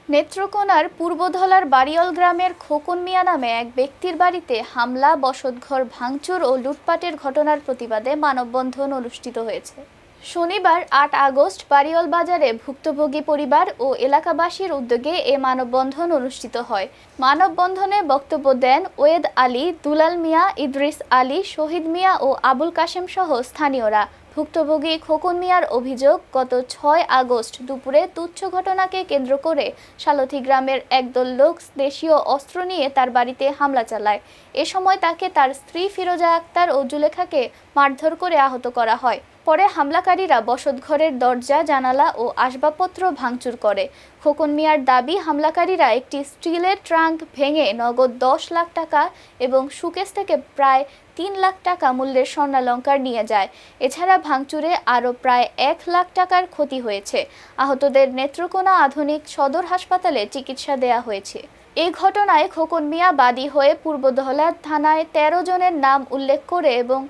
নেত্রকোনার পূর্বধলার বাড়িয়ল গ্রামের খোকন মিয়া নামে এক ব্যক্তির বাড়িতে হামলা, বসতঘর ভাঙচুর ও লুটপাটের ঘটনার প্রতিবাদে মানববন্ধন অনুষ্ঠিত হয়েছে। শনিবার ৮ আগস্ট বাড়িয়ল বাজারে ভুক্তভোগী পরিবার ও এলাকাবাসীর উদ্যোগে এ মানববন্ধন অনুষ্ঠিত হয়। মানববন্ধনে বক্তব্য দেন ওয়েদ আলী, দুলাল মিয়া, ইদ্রিস আলী, শহীদ মিয়া ও আবুল কাশেম সহ স্থানীয়রা। ভুক্তভোগী খোকন মিয়ার অভিযোগ, গত ৬ আগস্ট দুপুরে তুচ্ছ ঘটনাকে কেন্দ্র করে সালথী গ্রামের একদল লোক দেশীয় অস্ত্র নিয়ে তার বাড়িতে হামলা চালায়। এ সময় তাকে তার স্ত্রী ফিরোজা আক্তার ও জুলেখাকে মারধর করে আহত করা হয়। পরে হামলাকারীরা বসতঘরের দরজা, জানালা ও আসবাবপত্র ভাঙচুর করে। খোকন মিয়ার দাবি, হামলাকারীরা একটি স্টিলের ট্রাঙ্ক ভেঙে নগদ ১০ লাখ টাকা এবং সুকেস থেকে প্রায় ৩ লাখ টাকা মূল্যের স্বর্ণালংকার নিয়ে যায়। এছাড়া ভাঙচুরে আরও প্রায় ১ লাখ টাকার ক্ষতি হয়েছে। আহতদের নেত্রকোনা আধুনিক সদর হাসপাতালে চিকিৎসা দেয়া হয়েছে। এই ঘটনায় খোকন মিয়া বাদী হয়ে পূর্বধলা থানায় ১৩ জনের নাম উল্লেখ করে এবং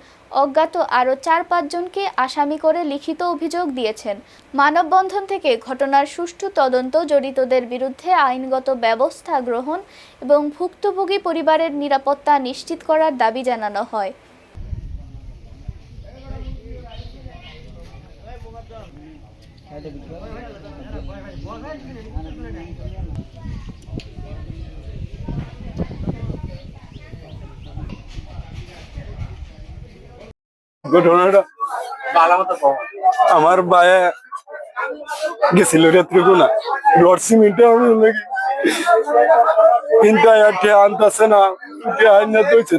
অজ্ঞাত আরও ৪-৫ জনকে আসামি করে লিখিত অভিযোগ দিয়েছেন। মানববন্ধন থেকে ঘটনার সুষ্ঠু তদন্ত, জড়িতদের বিরুদ্ধে আইনগত ব্যবস্থা গ্রহণ এবং ভুক্তভোগী পরিবারের নিরাপত্তা নিশ্চিত করার দাবি জানানো হয়। ঘটনাটা আমার ভাইয়া গেছিল নেত্রকোনা রড সিমেন্টে কিন্তু আনতেছে না,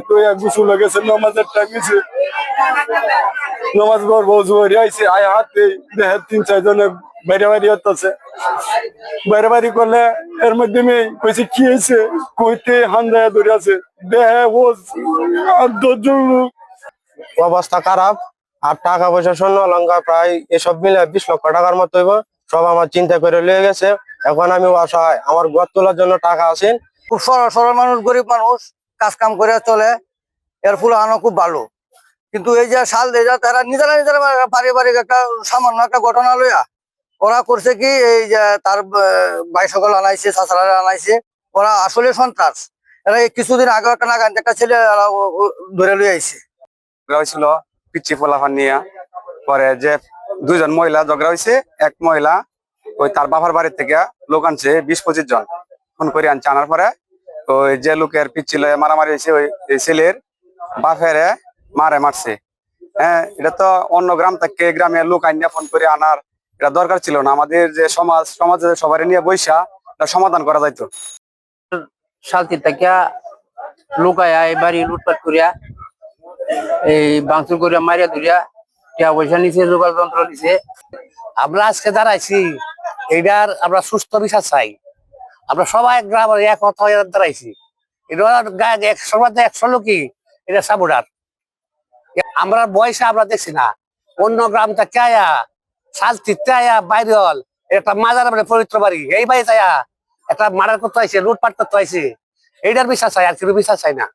তো এক গোসল গেছে, নামাজের টাইম গেছে, নামাজ পড়বো জোরে আইসে আয় হাতে দেখে ৩-৪ জনে বাইরে বাড়ি হচ্ছে। বাইরে বাড়ি করলে এর মধ্যে মেয়ে কইছে কি হয়েছে, কইতে হান্দায় ধরে আছে, দেখে ও ৮-১০ লোক। অবস্থা খারাপ। আর টাকা পয়সা, স্বর্ণ অলংকার প্রায় এসব মিলে ২০ লক্ষ টাকার মতো হইব। সব আমার চিন্তা করে লিয়ে গেছে। এখন আমি অসহায়, আমার ঘর তোলার জন্য টাকা আছে। খুব সরল মানুষ, গরিব মানুষ, কাজ কাম করে চলে, এর ফুল আনো খুব ভালো। কিন্তু এই যে সাল দেজা তারা নিজেরা পারিবারিক একটা সামান্য একটা ঘটনা লইয়া ওরা করছে কি, এই যে তার ভাই সকল আনাইছে, চাচারা আনাইছে, ওরা আসলে সন্ত্রাস। এরা কিছুদিন আগে একটা নাগান একটা ছেলে ধরে লই আইছে। হয়েছিল পিচ্ছি পোলাফান নিয়ে। পরে যে ২ জন মহিলা ঝগড়া হয়েছে, এক মহিলা ওই তার বাবার বাড়ির থেকে লোক আনছে ২০-২৫ জন ফোন করে আনছে। আনার পরে ওই যে লোকের পিচ্ছি লয়ে মারামারি হয়েছে, ওই ছেলের বাপেরে মারছে। হ্যাঁ, এটা তো অন্য গ্রাম থেকে গ্রামে লোক আইনা ফোন করে আনার এটা দরকার ছিল না। আমাদের যে সমাজে সবাই নিয়ে বৈশা এটা সমাধান করা যাইতো। শালতি থেকে লুকায়া এই বাড়ি লুটপাট করিয়া, এই ভাঙচুর করিয়া, মারিয়া ধরিয়া টাকা পয়সা নিছে, যোগাল যন্ত্র নিছে। আমরা আজকে দাঁড়াইছি, এইটার আমরা সুস্থ বিচার চাই। আমরা সবাই গ্রামের এক কথা হয়ে দাঁড়াইছি। এটা ১০০ লোকই এটা সাবুডার। আমরা বয়সে আমরা দেখছি না, অন্য গ্রাম থেকে আয়া, শালতিতে আয়া, বাইরেল একটা মাজার পবিত্র বাড়ি, এই বাড়িতে আয়া একটা মারার করতে আইছে, লুটপাট করতে আইছে। এইটার বিশ্বাস চাই, আর কিছু বিশ্বাস চাই না।